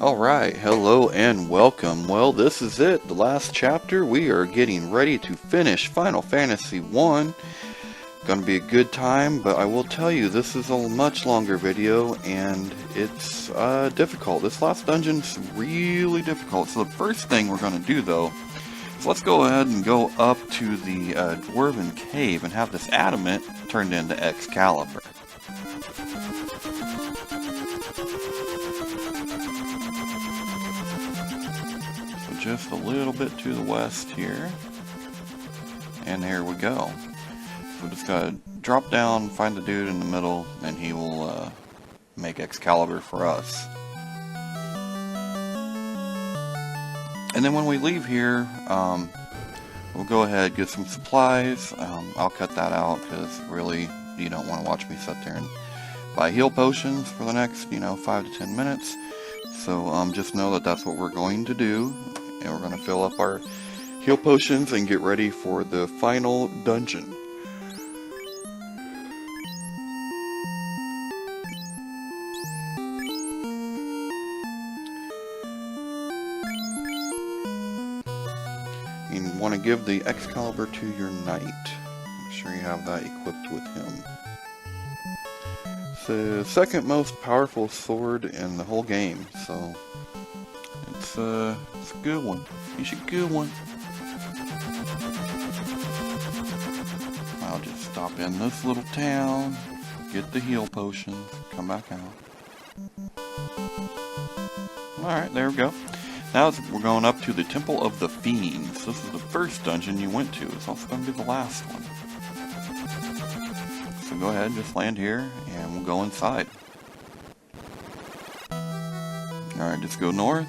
Alright, hello and welcome. Well, this is it, the last chapter. We are getting ready to finish Final Fantasy 1. Gonna be a good time, but I will tell you, this is a much longer video, and it's difficult. This last dungeon's really difficult. So the first thing we're gonna do, though, is let's go ahead and go up to the Dwarven Cave and have this adamant turned into Excalibur. Just a little bit to the west here, and there we go. So just gotta drop down, find the dude in the middle, and he will make Excalibur for us. And then when we leave here, we'll go ahead, get some supplies. I'll cut that out because really you don't want to watch me sit there and buy heal potions for the next 5 to 10 minutes. So just know that that's what we're going to do. And we're going to fill up our heal potions and get ready for the final dungeon. You want to give the Excalibur to your knight. Make sure you have that equipped with him. It's the second most powerful sword in the whole game, so it's a good one. It's a good one. I'll just stop in this little town, get the heal potions, come back out. Alright, there we go. Now we're going up to the Temple of the Fiends. This is the first dungeon you went to. It's also going to be the last one. So go ahead, just land here, and we'll go inside. Alright, just go north.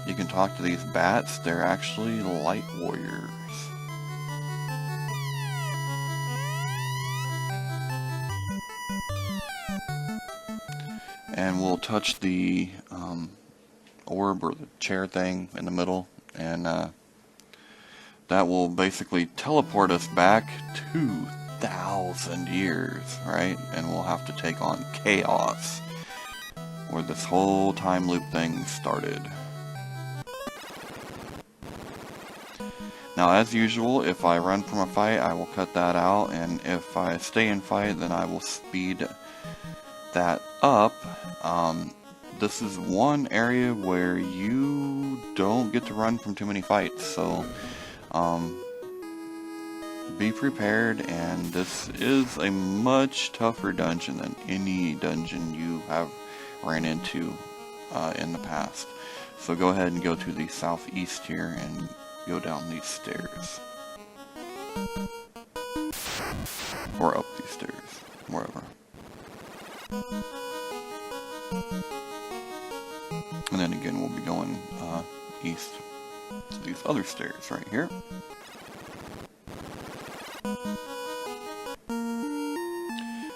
You can talk to these bats. They're actually light warriors. And we'll touch the orb or the chair thing in the middle, and that will basically teleport us back 2,000 years, right? And we'll have to take on Chaos, where this whole time loop thing started. Now, as usual, if I run from a fight, I will cut that out, and if I stay in fight, then I will speed that up. This is one area where you don't get to run from too many fights, so be prepared, and this is a much tougher dungeon than any dungeon you have ran into in the past. So go ahead and go to the southeast here and go down these stairs. Or up these stairs, wherever. And then again we'll be going east to these other stairs right here.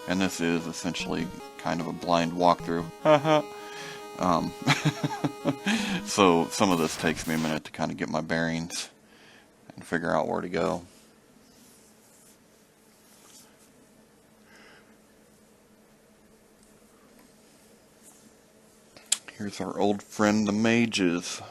And this is essentially kind of a blind walkthrough. So some of this takes me a minute to kind of get my bearings and figure out where to go. Here's our old friend, the mages.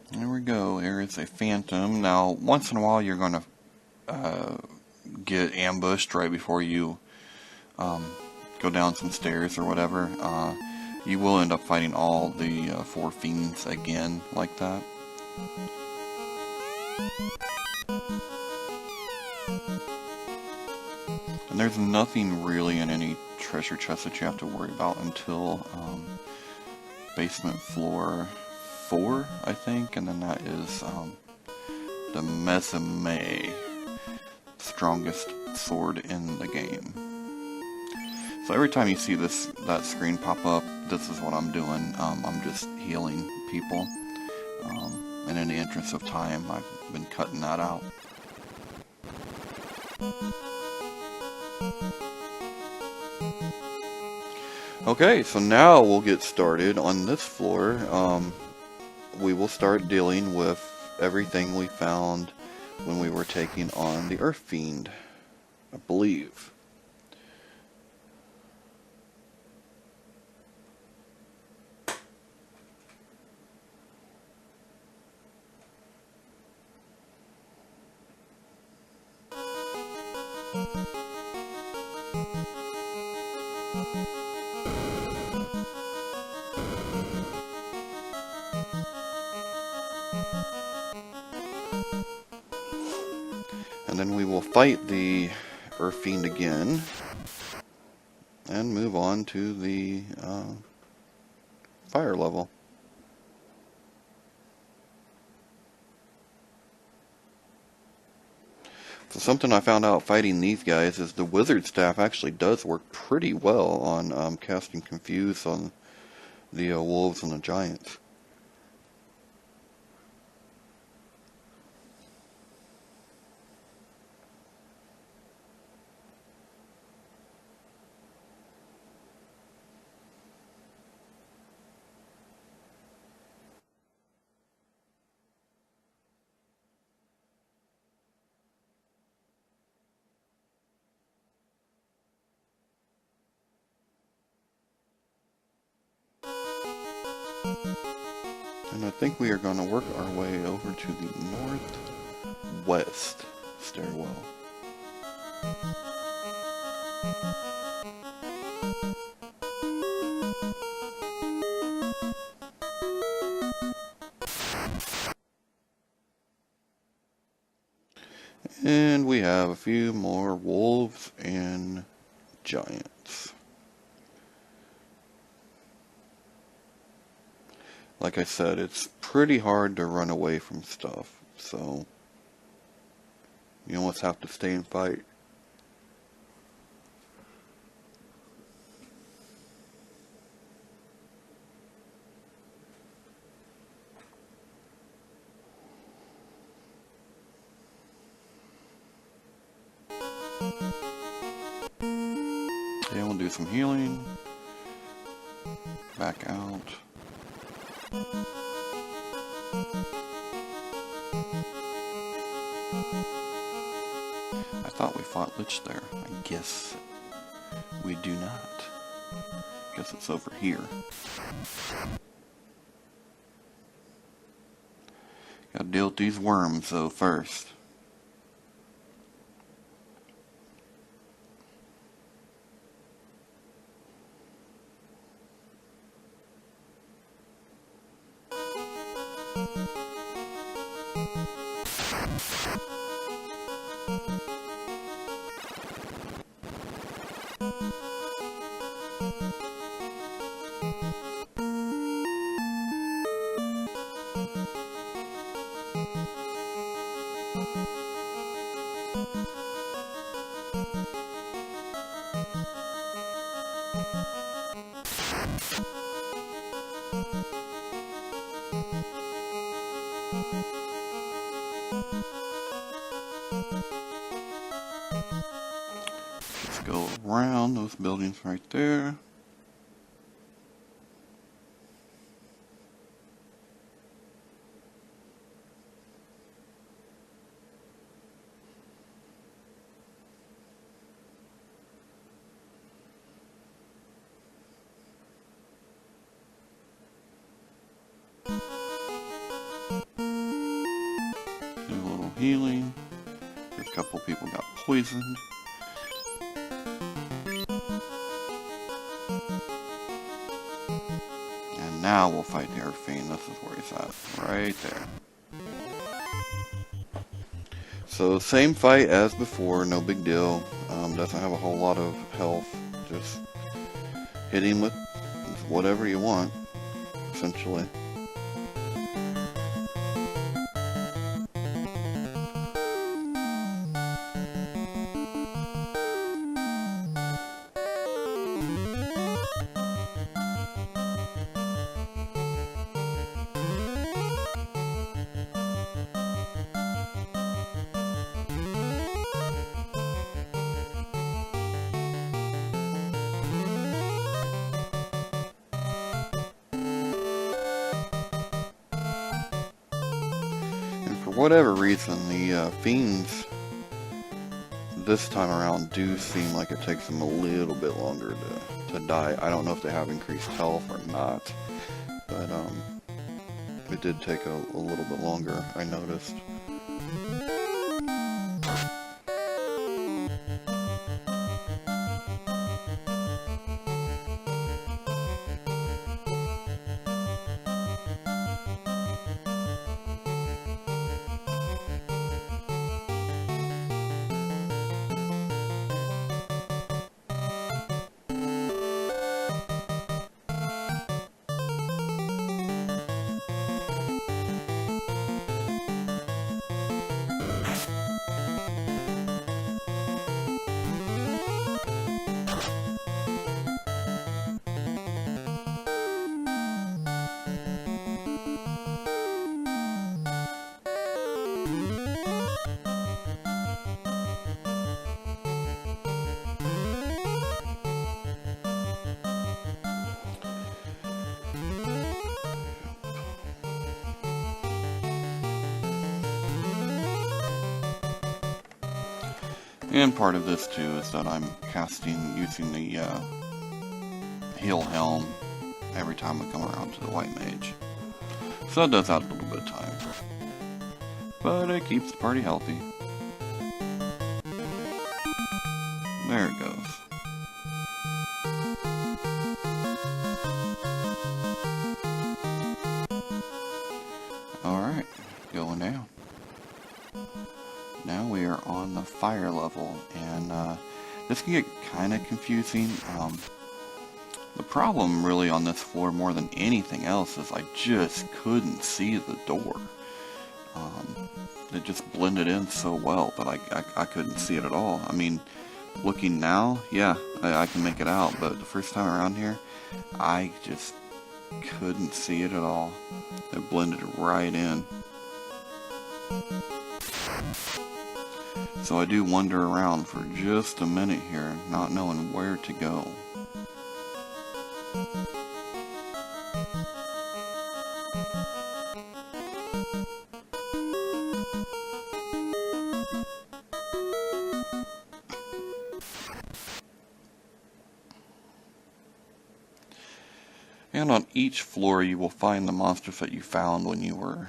There we go, there is a phantom. Now, once in a while you're going to get ambushed right before you go down some stairs or whatever. You will end up fighting all the 4 fiends again, like that. And there's nothing really in any treasure chest that you have to worry about until basement floor 4, I think, and then that is the Mesame, strongest sword in the game. So every time you see that screen pop up, this is what I'm doing. I'm just healing people. And in the interest of time, I've been cutting that out. Okay, so now we'll get started on this floor. We will start dealing with everything we found when we were taking on the Earth Fiend, I believe. And then we will fight the Earth Fiend again and move on to the fire level. So something I found out fighting these guys is the wizard staff actually does work pretty well on casting Confuse on the wolves and the giants. And I think we are going to work our way over to the northwest stairwell. And we have a few more wolves and giants. Like I said, it's pretty hard to run away from stuff, so you almost have to stay and fight. Yeah, we'll do some healing. Back out. I thought we fought Lich there. I guess we do not. Guess it's over here. Gotta deal with these worms though first. Let's go around those buildings right there. Do a little healing. A couple people got poisoned. And now we'll fight the Earth Fiend. This is where he's at. Right there. So same fight as before, no big deal. Doesn't have a whole lot of health. Just hit him with whatever you want, essentially. whatever reason, the fiends this time around do seem like it takes them a little bit longer to die. I don't know if they have increased health or not, but it did take a little bit longer, I noticed. And part of this too is that I'm casting using the heal helm every time I come around to the white mage. So it does add a little bit of time. But it keeps the party healthy. There it goes. Alright, going down. Now we are on the fire level, and this can get kind of confusing. The problem really on this floor more than anything else is I just couldn't see the door. It just blended in so well that I couldn't see it at all. I mean, looking now, yeah, I can make it out, but the first time around here, I just couldn't see it at all. It blended right in. So I do wander around for just a minute here, not knowing where to go. And on each floor you will find the monsters that you found when you were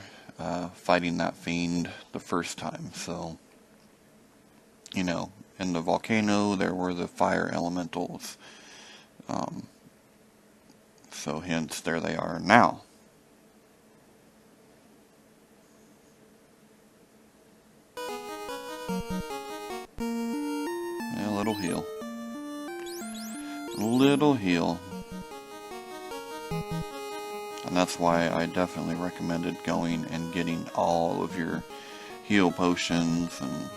fighting that fiend the first time. So, you know, in the volcano there were the fire elementals. So hence there they are now. A little heal. A little heal. And that's why I definitely recommended going and getting all of your heal potions and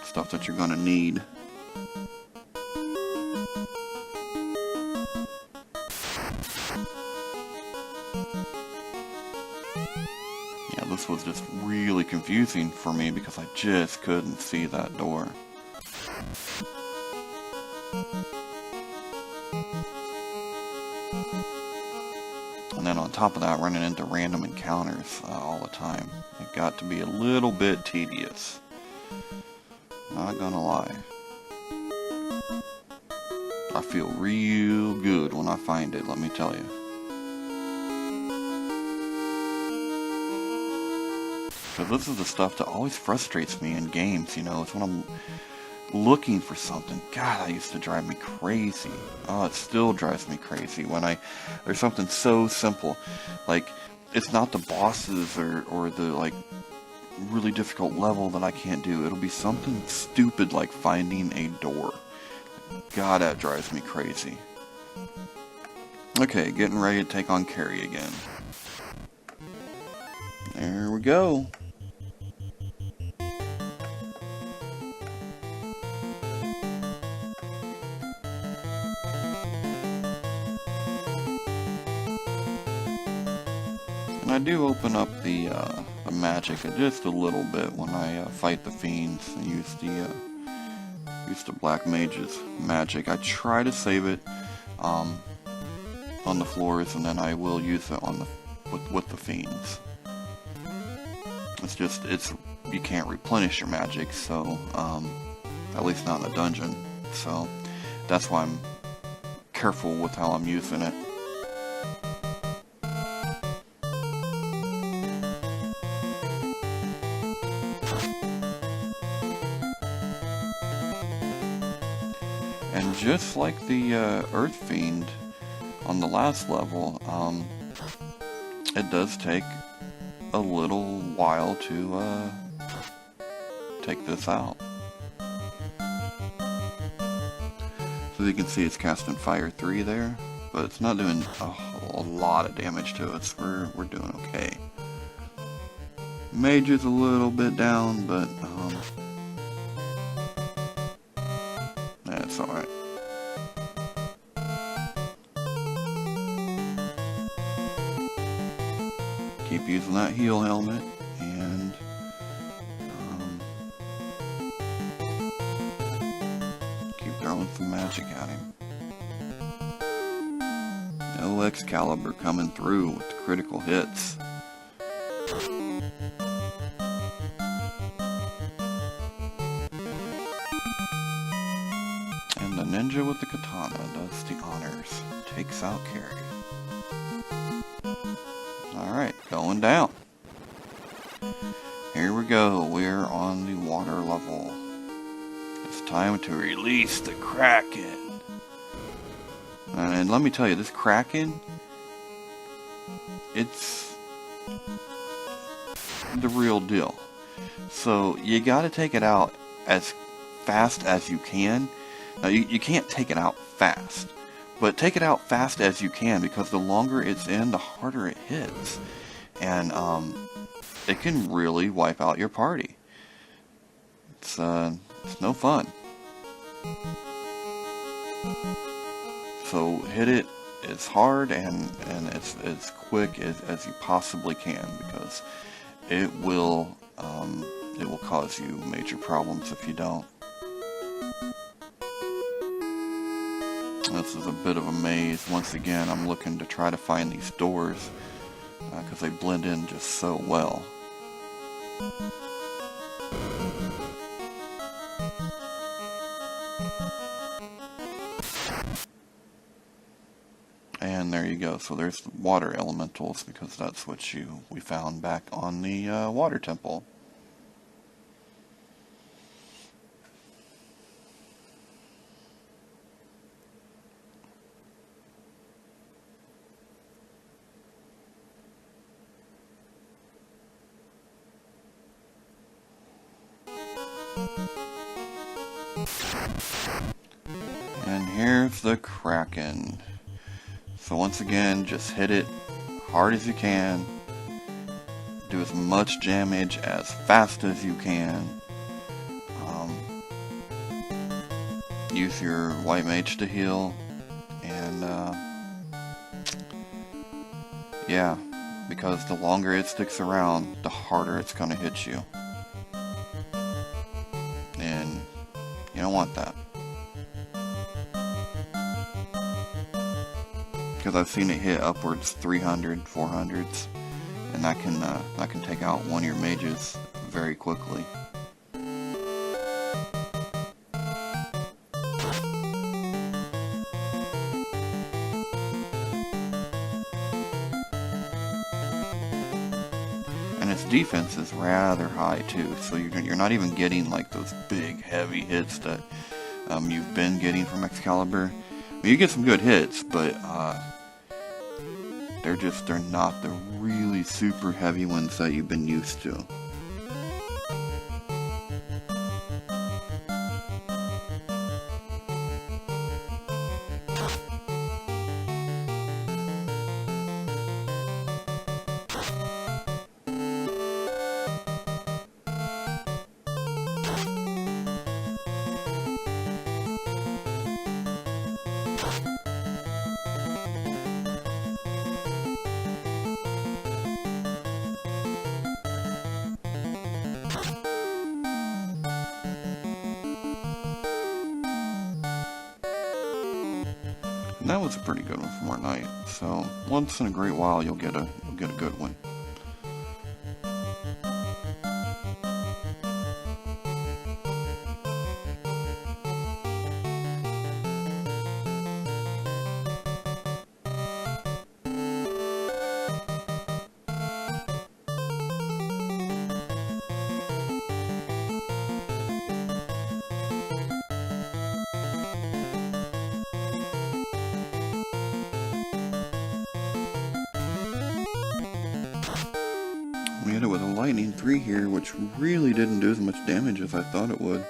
stuff that you're going to need. Yeah, this was just really confusing for me because I just couldn't see that door. And then on top of that, running into random encounters all the time. It got to be a little bit tedious. Not gonna lie. I feel real good when I find it, let me tell you. Because this is the stuff that always frustrates me in games, you know. It's when I'm looking for something. God, that used to drive me crazy. Oh, it still drives me crazy when there's something so simple, like it's not the bosses or the like really difficult level that I can't do. It'll be something stupid like finding a door. God, that drives me crazy. Okay, getting ready to take on Carrie again. There we go. And I do open up the magic just a little bit when I fight the fiends and use the black mage's magic. I try to save it on the floors, and then I will use it on with the fiends. you can't replenish your magic, so at least not in the dungeon. So that's why I'm careful with how I'm using it. And just like the Earth Fiend on the last level, it does take a little while to take this out. So you can see it's casting Fire 3 there, but it's not doing a lot of damage to us. We're doing okay. Mage is a little bit down, but that's alright. Keep using that heal helmet, and keep throwing some magic at him. No Excalibur coming through with the critical hits. And the ninja with the katana does the honors. Takes out Carrie. Alright, going down. Here we go. We're on the water level. It's time to release the Kraken. And let me tell you, this Kraken, it's the real deal. So you gotta take it out as fast as you can. Now you can't take it out fast, but take it out fast as you can, because the longer it's in, the harder it hits. And it can really wipe out your party. It's no fun. So hit it as hard and as quick as you possibly can, because it will cause you major problems if you don't. This is a bit of a maze. Once again, I'm looking to try to find these doors because they blend in just so well. And there you go. So there's the water elementals, because that's what we found back on the water temple. And here's the Kraken. So once again, just hit it hard as you can. Do as much damage as fast as you can. Use your white mage to heal. And yeah, because the longer it sticks around, the harder it's going to hit you. And you don't want that. Because I've seen it hit upwards 300, 400s, and that can take out one of your mages very quickly. And its defense is rather high too, so you're not even getting like those big heavy hits that you've been getting from Excalibur. I mean, you get some good hits, but they're not the really super heavy ones that you've been used to. And that was a pretty good one from our night. So once in a great while, you'll get a good one. We hit it with a lightning 3 here, which really didn't do as much damage as I thought it would.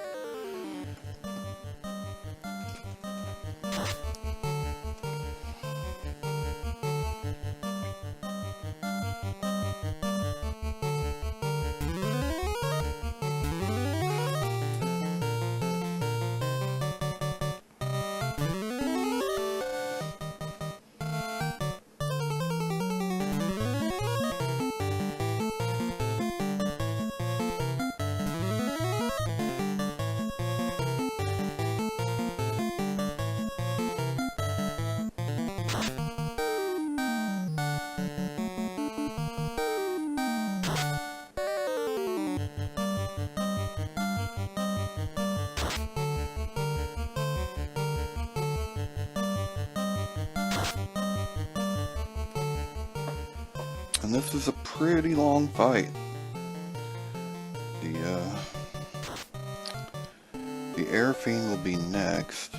And this is a pretty long fight. The Air Fiend will be next,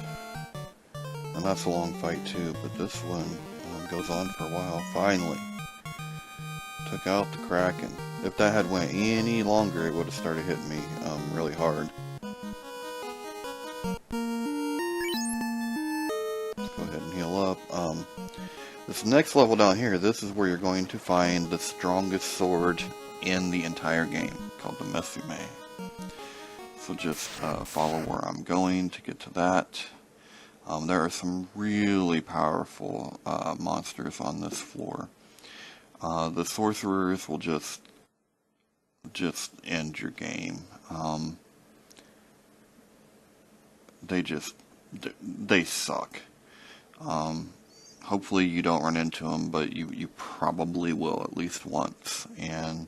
and that's a long fight too, but this one goes on for a while. Finally took out the Kraken. If that had went any longer, it would have started hitting me really hard. Let's go ahead and heal up. This next level down here, this is where you're going to find the strongest sword in the entire game, called the Messume. So just follow where I'm going to get to that. There are some really powerful monsters on this floor. The sorcerers will just end your game. They suck. Hopefully you don't run into them, but you probably will at least once. And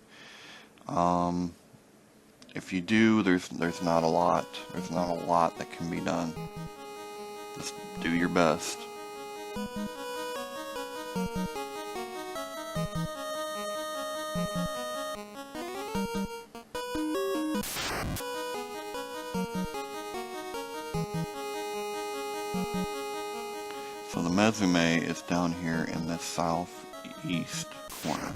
if you do, there's not a lot. There's not a lot that can be done. Just do your best. So the Messume is down here in the southeast corner.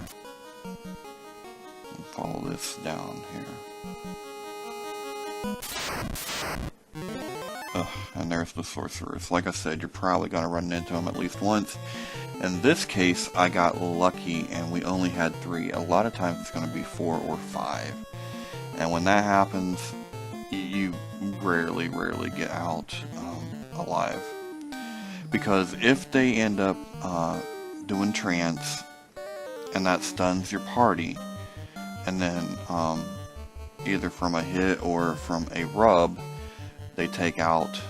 And follow this down here. And there's the sorcerers. Like I said, you're probably going to run into them at least once. In this case, I got lucky and we only had 3. A lot of times it's going to be 4 or 5. And when that happens, you rarely get out alive. Because if they end up doing trance and that stuns your party, and then either from a hit or from a rub they take out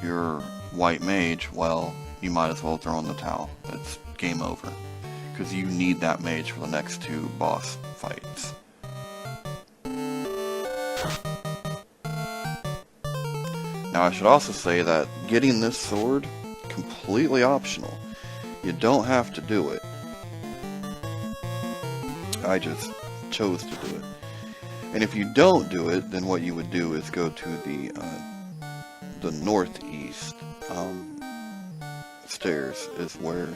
your white mage, well, you might as well throw in the towel. It's game over. Because you need that mage for the next 2 boss fights. Now I should also say that getting this sword, completely optional. You don't have to do it. I just chose to do it. And if you don't do it, then what you would do is go to the northeast stairs is where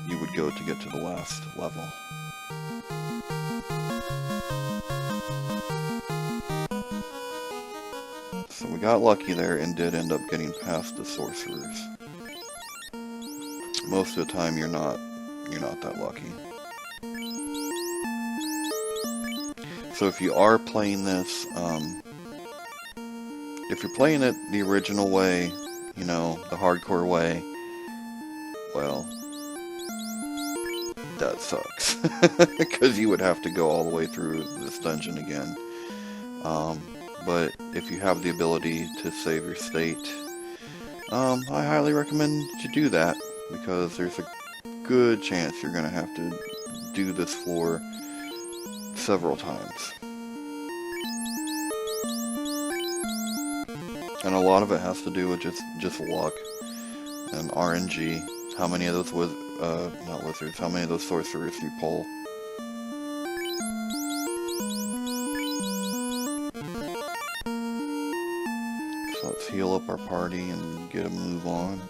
you would go to get to the last level. So we got lucky there and did end up getting past the sorcerers. Most of the time you're not that lucky. So if you are playing this, if you're playing it the original way, you know, the hardcore way, well, that sucks. Because you would have to go all the way through this dungeon again. But if you have the ability to save your state, I highly recommend you do that, because there's a good chance you're going to have to do this floor several times. And a lot of it has to do with just luck and RNG. How many of those not wizards, how many of those sorcerers you pull. So let's heal up our party and get a move on.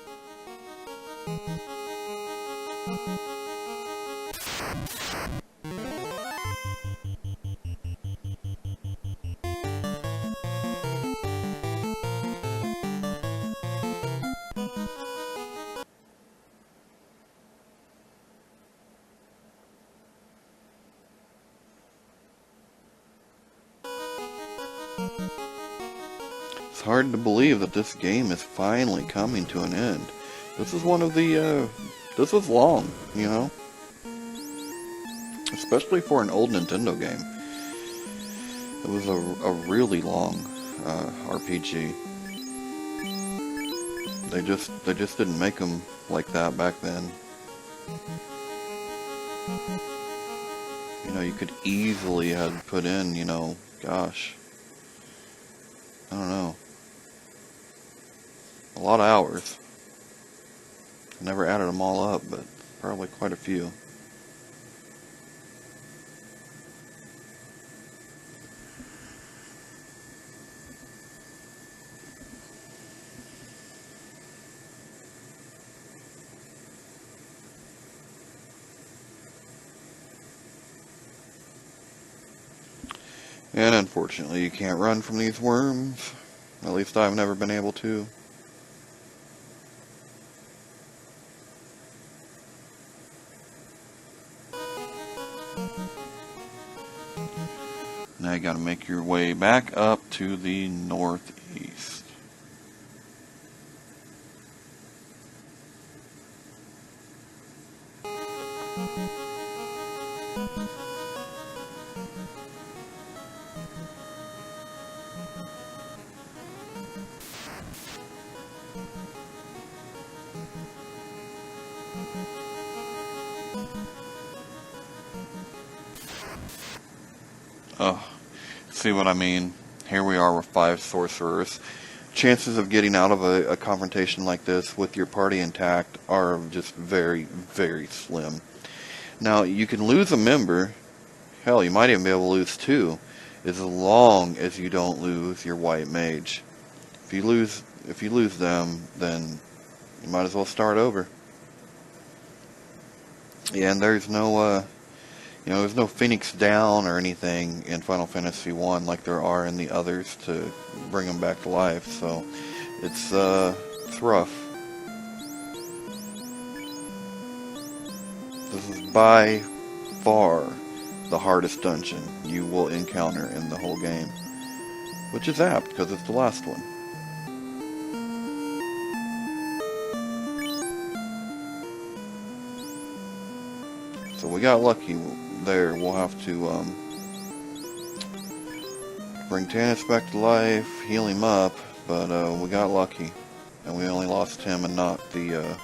It's hard to believe that this game is finally coming to an end. This is one of the, this was long, you know? Especially for an old Nintendo game. It was a really long RPG. They just didn't make them like that back then. You know, you could easily have put in, you know, gosh, I don't know, a lot of hours. I never added them all up, but probably quite a few. And unfortunately, you can't run from these worms. At least I've never been able to. Now you gotta make your way back up to the northeast. Oh, see what I mean? Here we are with 5 sorcerers. Chances of getting out of a confrontation like this with your party intact are just very, very slim. Now, you can lose a member. Hell, you might even be able to lose 2, as long as you don't lose your white mage. If you lose them, then you might as well start over. Yeah, and there's no you know, there's no Phoenix Down or anything in Final Fantasy 1 like there are in the others to bring them back to life, so it's rough. This is by far the hardest dungeon you will encounter in the whole game, which is apt because it's the last one. So we got lucky there. We'll have to bring Tannis back to life, heal him up, but we got lucky, and we only lost him and not the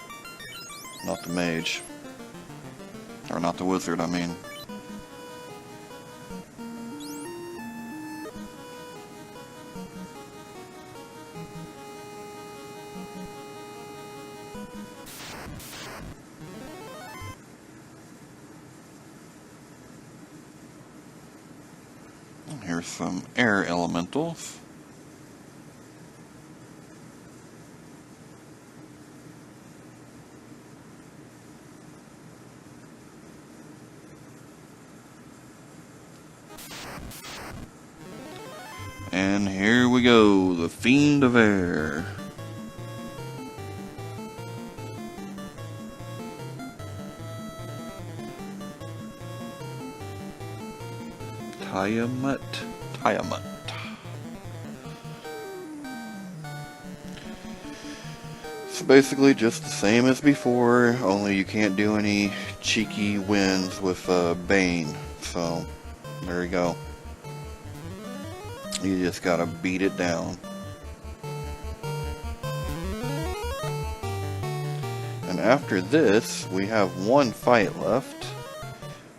mage, or not the wizard, I mean. Here's some air elementals. And here we go, the Fiend of Air. Tiamat. So basically just the same as before, only you can't do any cheeky wins with Bane. So there you go. You just gotta beat it down. And after this, we have one fight left,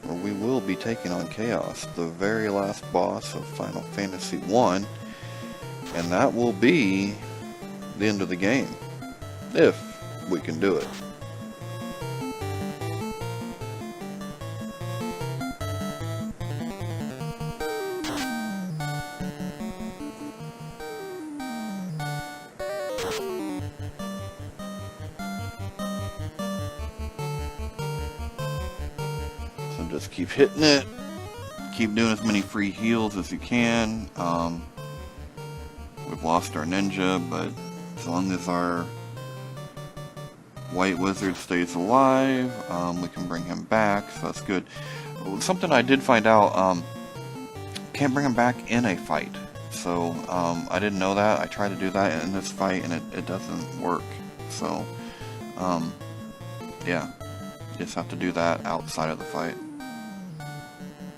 where we will be taking on Chaos, the very last boss of Final Fantasy 1, and that will be the end of the game, if we can do it. Just keep hitting it, keep doing as many free heals as you can. We've lost our ninja, but as long as our white wizard stays alive, we can bring him back, so that's good. Something I did find out, can't bring him back in a fight. So I didn't know that. I tried to do that in this fight and it doesn't work. So yeah, you just have to do that outside of the fight.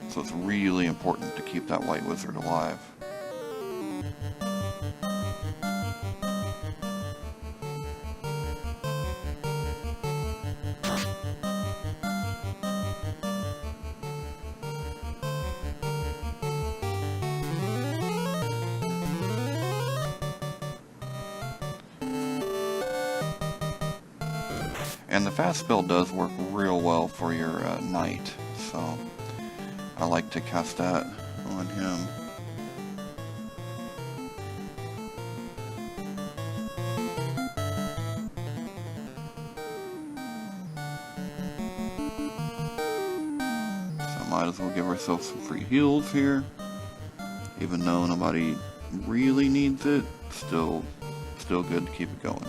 So it's really important to keep that white wizard alive. And the fast spell does work real well for your knight, so I like to cast that on him. So might as well give ourselves some free heals here. Even though nobody really needs it, still good to keep it going.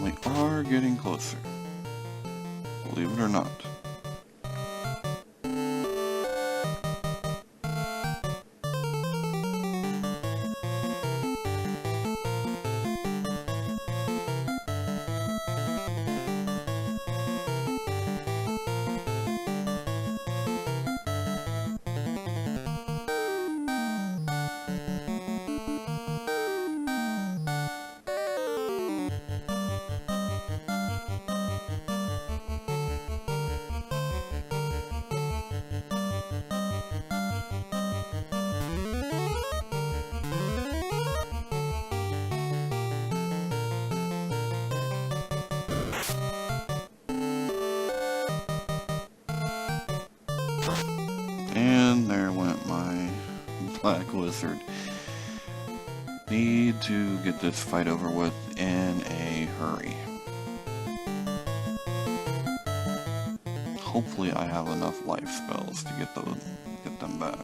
We are getting closer, believe it or not. And there went my black wizard. Need to get this fight over with in a hurry. Hopefully I have enough life spells to get them back.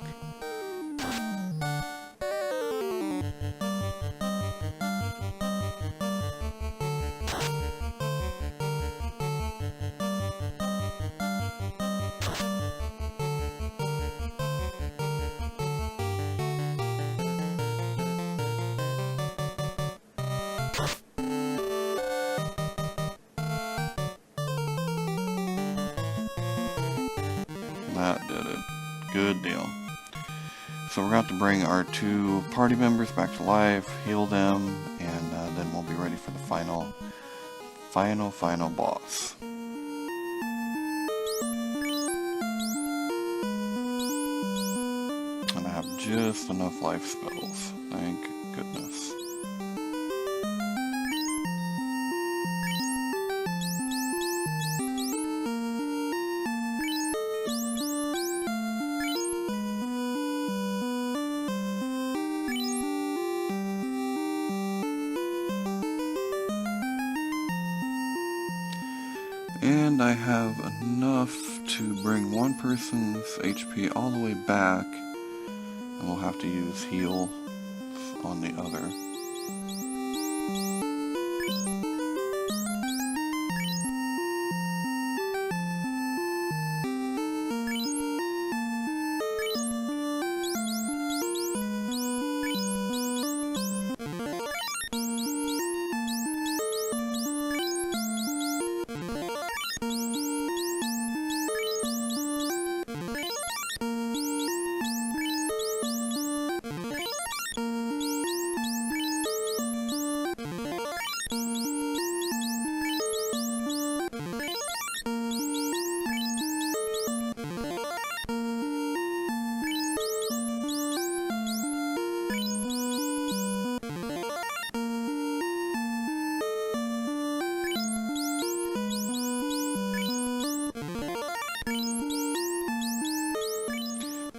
That did it. Good deal. So we're going to have to bring our 2 party members back to life, heal them, and then we'll be ready for the final boss. And I have just enough life spells. Thank goodness. And I have enough to bring one person's HP all the way back, and we'll have to use heal on the other.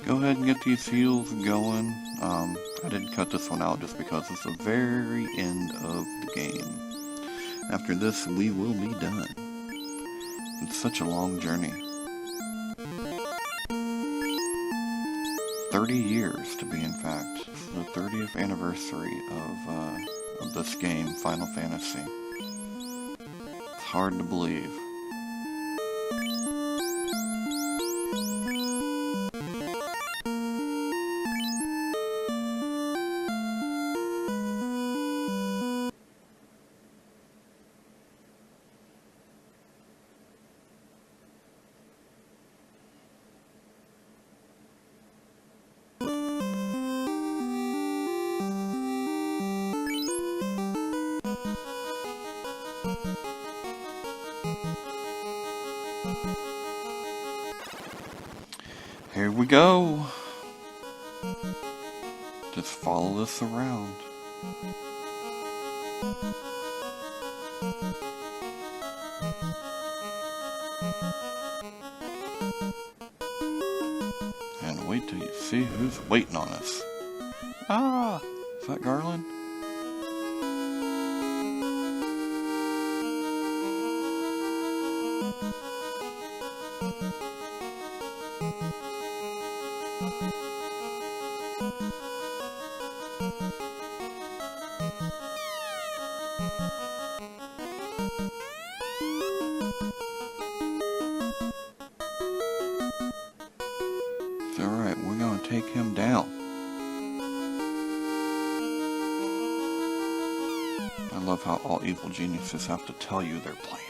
go ahead and get these heals going. I didn't cut this one out just because it's the very end of the game. After this, we will be done. It's such a long journey. 30 years, to be in fact. The 30th anniversary of this game, Final Fantasy. It's hard to believe. Here we go. Just follow this around. And wait till you see who's waiting on us. Ah, is that Garland? Alright, we're gonna take him down. I love how all evil geniuses have to tell you their plan.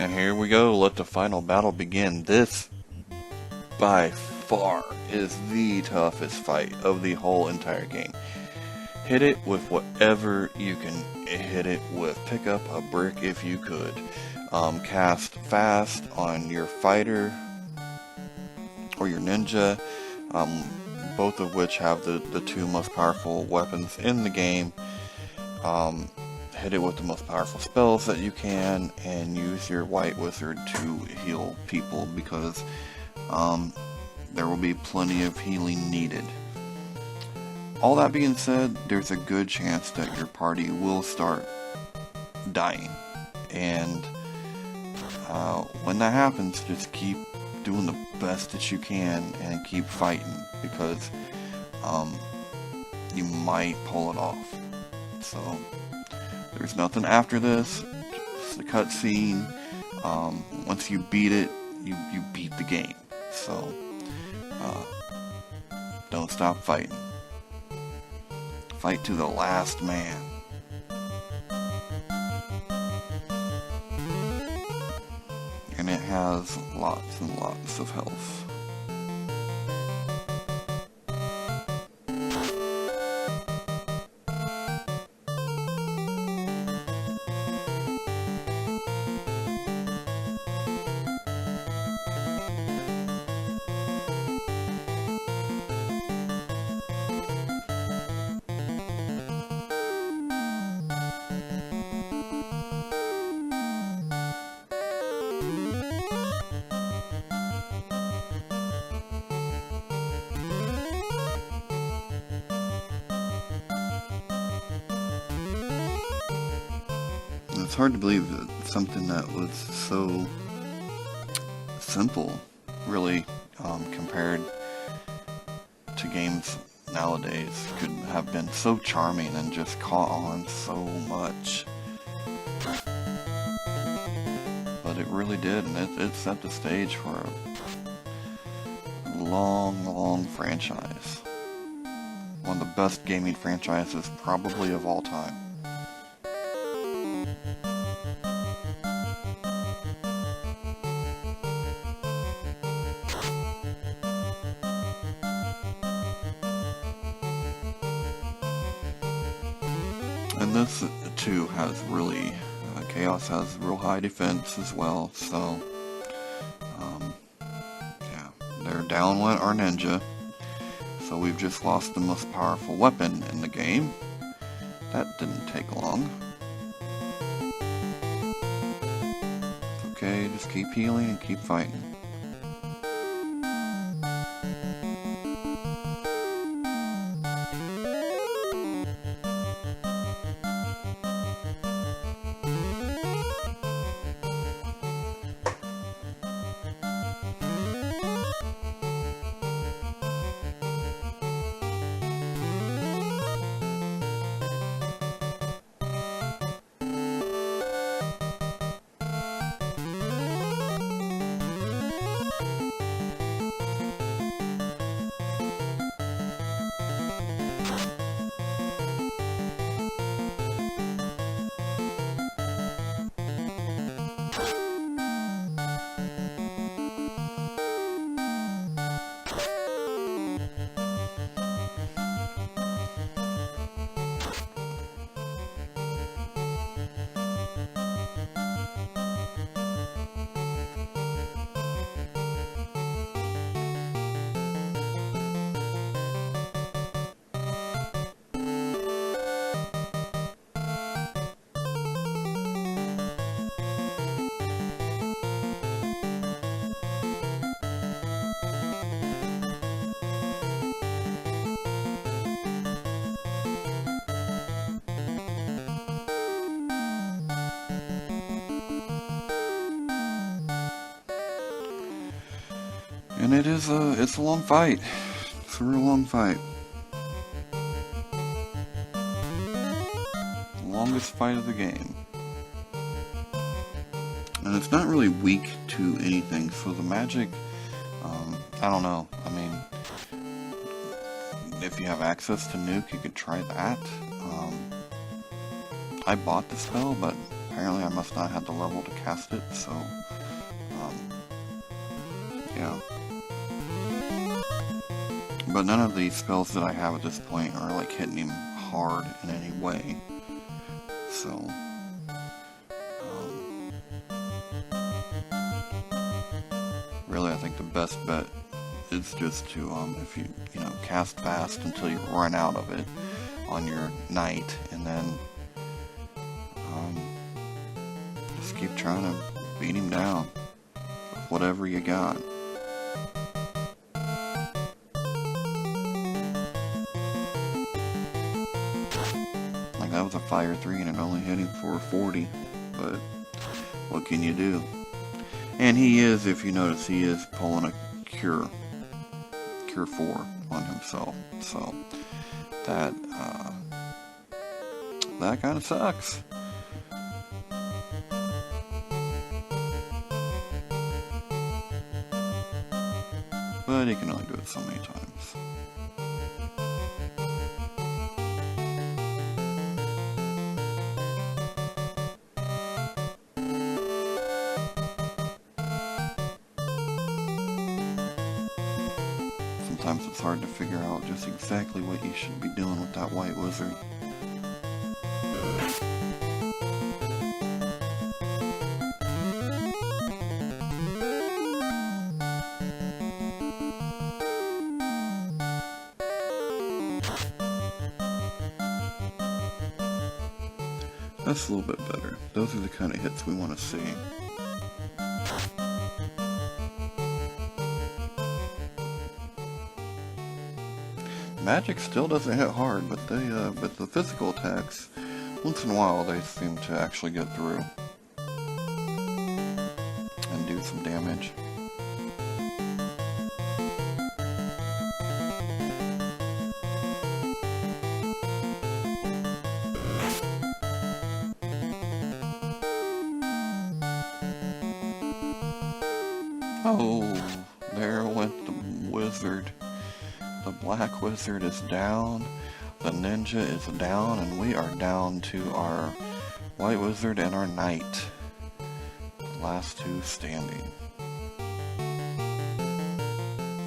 And here we go, let the final battle begin. This, by far, is the toughest fight of the whole entire game. Hit it with whatever you can hit it with. Pick up a brick if you could. Cast fast on your fighter or your ninja, both of which have the two most powerful weapons in the game. Hit it with the most powerful spells that you can, and use your white wizard to heal people, because there will be plenty of healing needed. All that being said, there's a good chance that your party will start dying, and when that happens, just keep doing the best that you can and keep fighting, because you might pull it off. So there's nothing after this, just a cutscene. Once you beat it, you beat the game. So don't stop fighting. Fight to the last man. And it has lots and lots of health. It's hard to believe that something that was so simple, really, compared to games nowadays, could have been so charming and just caught on so much. But it really did, and it set the stage for a long, long franchise. One of the best gaming franchises probably of all time. And this too has really, Chaos has real high defense as well, so Yeah, there down went our ninja. So we've just lost the most powerful weapon in the game. That didn't take long. It's okay, just keep healing and keep fighting. And it's a long fight. It's a real long fight. The longest fight of the game. And it's not really weak to anything, so the magic, I don't know. I mean, if you have access to Nuke, you could try that. I bought the spell, but apparently I must not have the level to cast it, so, yeah. But none of the spells that I have at this point are like hitting him hard in any way. So, really I think the best bet is just to, if you cast fast until you run out of it on your knight, and then, just keep trying to beat him down with whatever you got. That was a fire 3 and it only hit him for 40, but what can you do? And he is, if you notice, he is pulling a cure 4 on himself, so that kind of sucks. But he can only do it so many times. Sometimes it's hard to figure out just exactly what you should be doing with that white wizard. That's a little bit better. Those are the kind of hits we want to see. Magic still doesn't hit hard, but the physical attacks, once in a while, they seem to actually get through and do some damage. Oh, there went the wizard. The black wizard is down, the ninja is down, and we are down to our white wizard and our knight. The last two standing.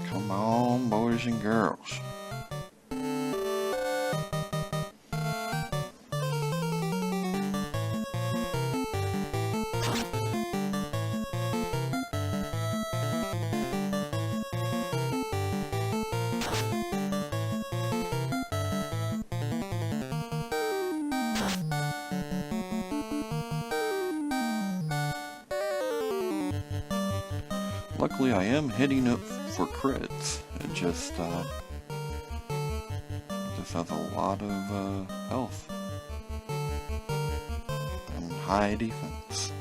Come on, boys and girls. Luckily, I am hitting it for crits. It just has a lot of health and high defense.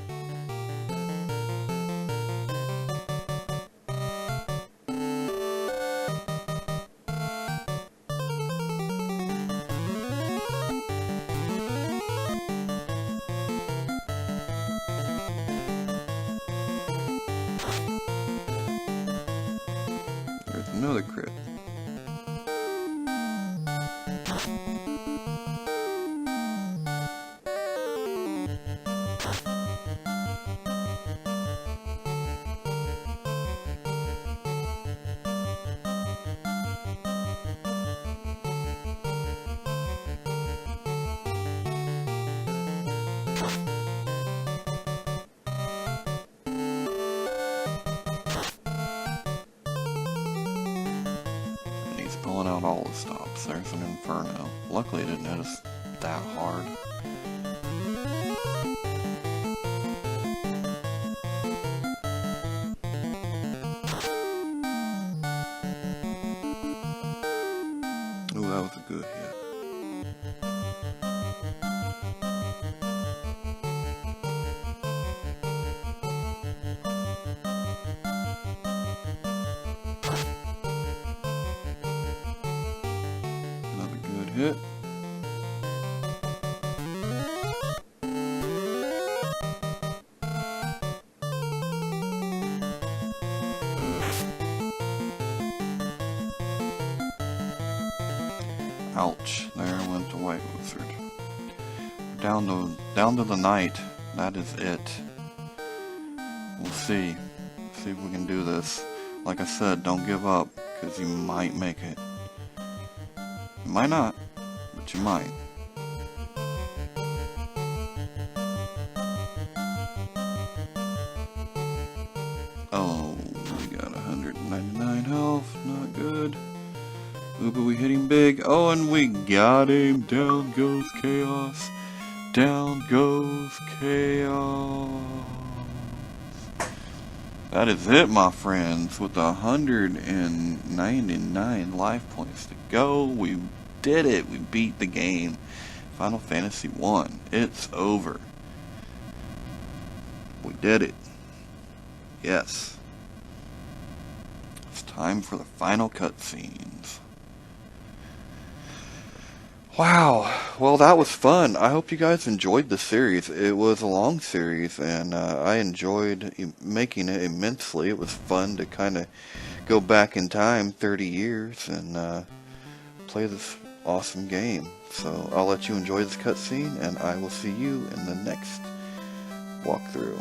There's another crit. Pulling out all the stops. There's an inferno. Luckily, it didn't hit us that hard. Ooh, that was a good hit. Hit. Ouch, there went the White Wizard. Down to the knight. That is it. We'll see. See if we can do this. Like I said, don't give up, because you might make it. You might not, but you might. Oh, we got 199 health, not good. Ooh, but we hit him big. Oh, and we got him. Down goes Chaos. Down goes Chaos. That is it, my friends. With 199 life points to go, we did it. We beat the game. Final Fantasy 1. It's over. We did it. Yes. It's time for the final cutscenes. Wow, well that was fun. I hope you guys enjoyed the series. It was a long series and I enjoyed making it immensely. It was fun to kind of go back in time 30 years and play this awesome game. So I'll let you enjoy this cutscene and I will see you in the next walkthrough.